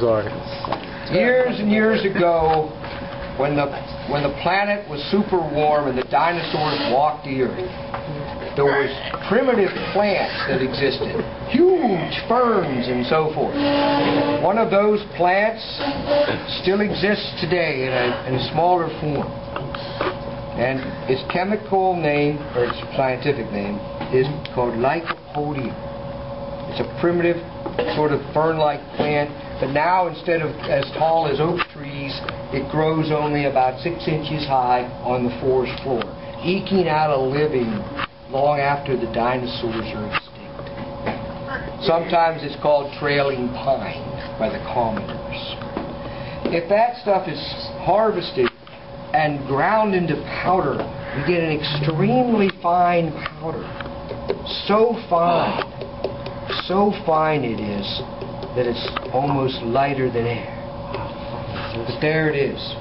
sorry. Years and years ago, when the planet was super warm and the dinosaurs walked the earth, there was primitive plants that existed, huge ferns and so forth. One of those plants still exists today in a smaller form, and its chemical name, or its scientific name, is called Lycopodium. It's a primitive sort of fern-like plant, but now instead of as tall as oak trees, it grows only about 6 inches high on the forest floor, eking out a living long after the dinosaurs are extinct. Sometimes it's called trailing pine by the commoners. If that stuff is harvested and ground into powder, you get an extremely fine powder. So fine it is that it's almost lighter than air. But there it is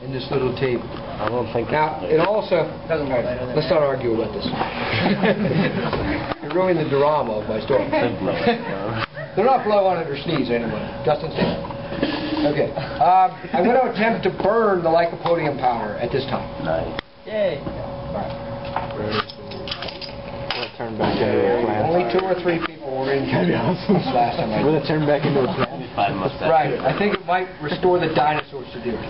in this little table. I don't think. Now, it also... Let's not argue about this. You're ruining the drama of my story. They're not blow on it or sneeze, anyone. Justin, stand. Okay. I'm going to attempt to burn the lycopodium powder at this time. Nice. Yay. Turn back into a plant. Only 2 or 3 people were in here this last time. We're going to turn back into a plant. Right. I think it might restore the dinosaurs to the earth.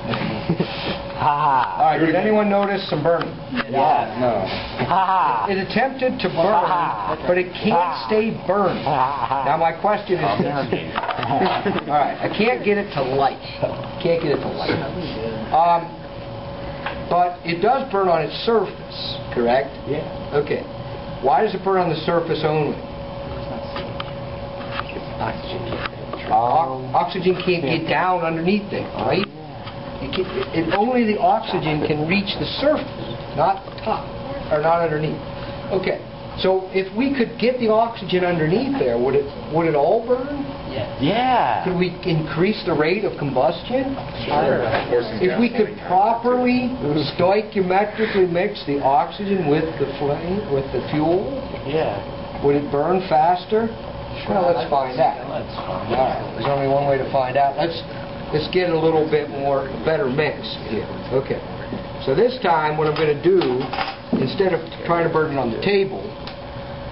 Ha! All right. Did anyone notice some burning? Yeah. No. Ha! It attempted to burn, but it can't stay burned. Now my question is this. All right. I can't get it to light. But it does burn on its surface, correct? Yeah. Okay. Why does it burn on the surface only? Oxygen can't get down underneath it, right? Only the oxygen can reach the surface, not the top, or not underneath. Okay. So if we could get the oxygen underneath there, would it all burn? Yeah. Could we increase the rate of combustion? Sure. If we could properly stoichiometrically mix the oxygen with the flame, with the fuel, would it burn faster? Well, let's find out. All right. There's only one way to find out. Let's get a little bit better mix here. Okay. So this time, what I'm going to do, instead of trying to burn it on the table,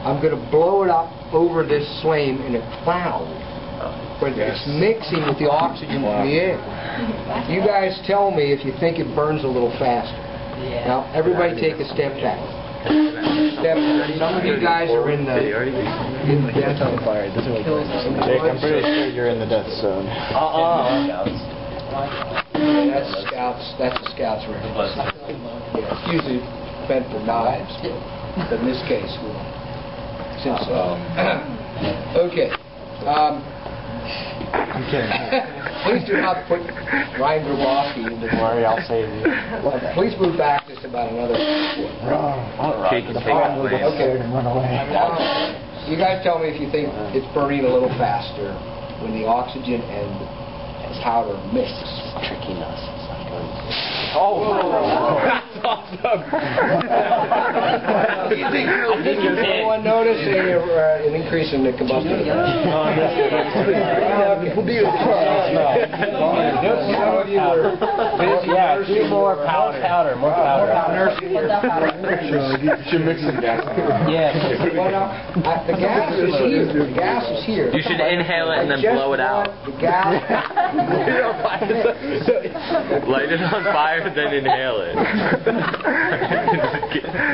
I'm going to blow it up over this flame in a cloud. But it's mixing with the oxygen from the air. You guys tell me if you think it burns a little faster. Now, everybody take a step back. Some of you guys are in the death zone. Jake, I'm pretty sure you're in the death zone. That's a scout's reference. Yeah, it's usually meant for knives, but in this case, since okay. I'm kidding. Please do not put Ryan Grabowski in the... Don't worry, I'll save you. Please move back just about another foot. Okay. Run away. You guys tell me if you think it's burning a little faster when the oxygen and powder mix. Trickiness. That's awesome. Did anyone notice an increase in the combustion? Some of you were busy more powder. You should mix some gas. Yeah. The gas is here. The gas is here. You should inhale it and then blow it out. The gas. Light it on fire, then inhale it.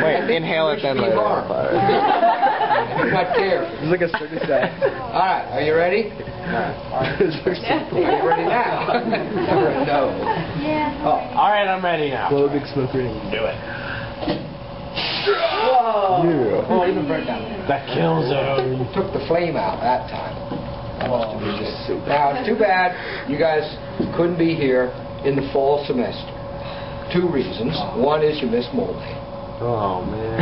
Wait, inhale it, then light it on fire. Not care. It's like a circus guy. Alright, are you ready? Are you ready now? No. Yeah. Alright, I'm ready now. Blow a big smoke ring. Do it. Whoa! Yeah. Oh, even burnt down. That kills it. Took the flame out that time. Now, it's too bad you guys couldn't be here in the fall semester. 2 reasons. One is you missed mole day. Oh, man.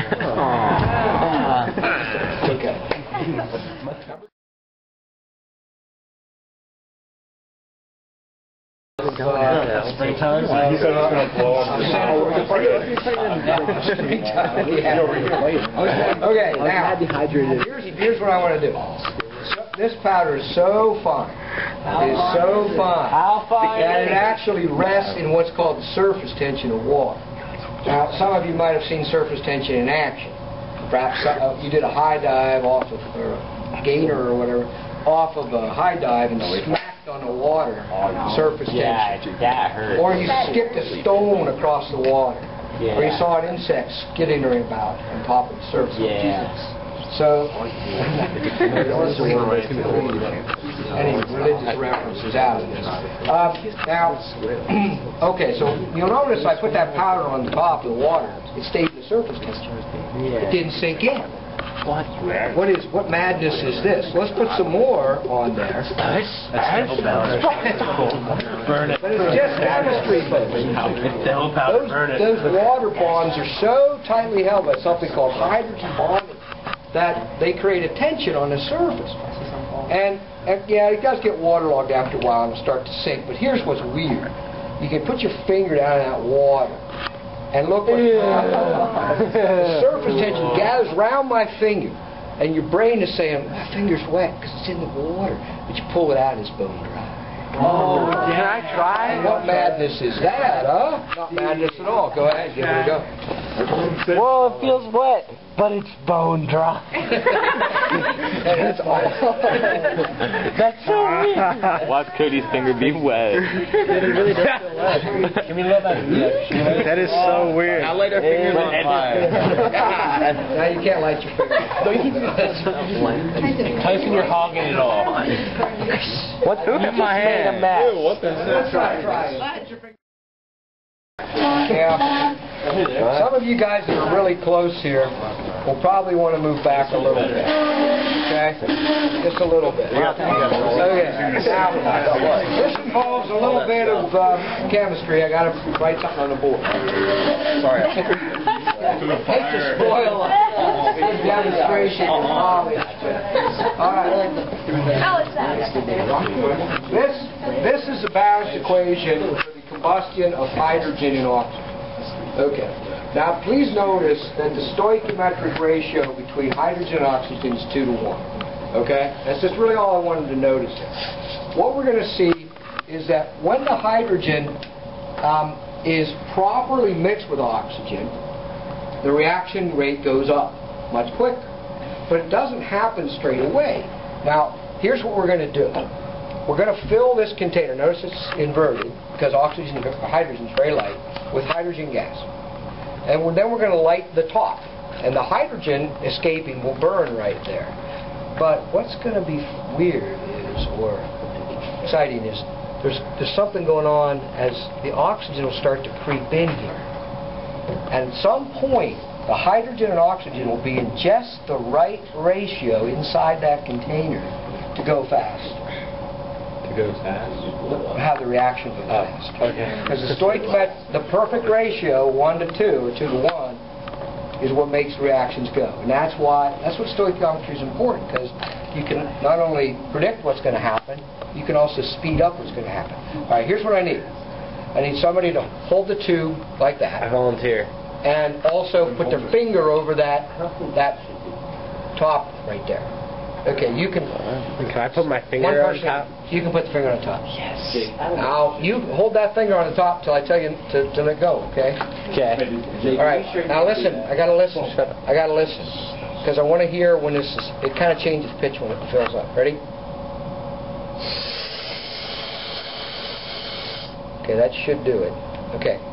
Okay. Springtime? He said it's going to blow up. Okay, now, here's what I want to do. this powder is so fine. It is so fine. How fine? That it actually rests in what's called the surface tension of water. Now, some of you might have seen surface tension in action. Perhaps you did a high dive off of, or a gainer or whatever, off of a high dive and smacked on the water, surface tension. That hurt. Or you skipped a stone across the water. Yeah. Or you saw an insect skittering about on top of the surface. Yeah. So, any religious references out of this. Now, okay, so you'll notice I put that powder on the top of the water. It stayed in the surface tension. It didn't sink in. What madness is this? Let's put some more on there. Burn it. But it's just chemistry, folks. Those water bonds are so tightly held by something called hydrogen bonding that they create a tension on the surface. And yeah, it does get waterlogged after a while and start to sink. But here's what's weird. You can put your finger down in that water and look what happens. The surface tension gathers around my finger, and your brain is saying, my finger's wet because it's in the water. But you pull it out and it's bone dry. Oh, can I try? What madness is that, huh? Not madness at all. Go ahead, give it a go. Well, it feels wet, but it's bone dry. That's awful. That's so weird. Watch Cody's finger be wet. It really does feel wet. Can we let that? That is so weird. I'll light our fingers on fire. Now you can't light your finger. Tyson, you're hogging it all. What? Who in my hand? A mess. Ew, what the heck? Try it. Yeah. Some of you guys that are really close here will probably want to move back a little bit. Okay? Just a little bit. Okay. Now, this involves a little bit of chemistry. I got to write something on the board. Sorry. Hate to spoil the demonstration of knowledge. All right. This is the balanced equation for the combustion of hydrogen and oxygen. Okay. Now, please notice that the stoichiometric ratio between hydrogen and oxygen is 2 to 1. Okay? That's just really all I wanted to notice here. What we're going to see is that when the hydrogen is properly mixed with oxygen, the reaction rate goes up much quicker. But it doesn't happen straight away. Now, here's what we're going to do. We're going to fill this container. Notice it's inverted because hydrogen is very light with hydrogen gas. And then we're going to light the top. And the hydrogen escaping will burn right there. But what's going to be weird is, or exciting is, there's something going on as the oxygen will start to creep in here. And at some point, the hydrogen and oxygen will be in just the right ratio inside that container to go fast. Have the reaction go fast. Okay. Because the perfect ratio, 1 to 2 or 2 to 1, is what makes reactions go. And that's what stoichiometry is important, because you can not only predict what's going to happen, you can also speed up what's going to happen. All right, here's what I need. I need somebody to hold the tube like that. I volunteer. And also put their finger over that top right there. Okay, you can... Can I put my finger on top? You can put the finger on top. Yes. Now, you hold that finger on the top till I tell you to let go, okay? Okay. All right. Now listen. I got to listen. I got to listen. Because I want to hear when this is... It kind of changes pitch when it fills up. Ready? Okay, that should do it. Okay.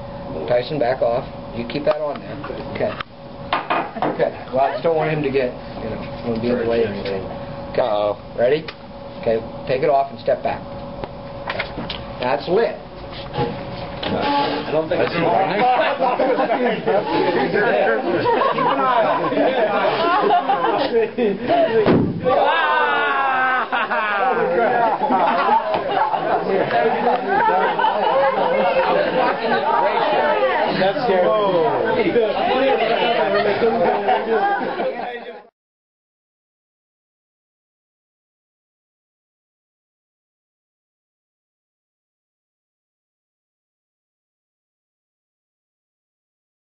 Tyson, back off. You keep that on there. Okay. Okay. Well, I just don't want him to get, want to be in the way or anything. Okay. Ready? Okay. Take it off and step back. That's lit. I don't think it's Keep an eye on it. That's scary.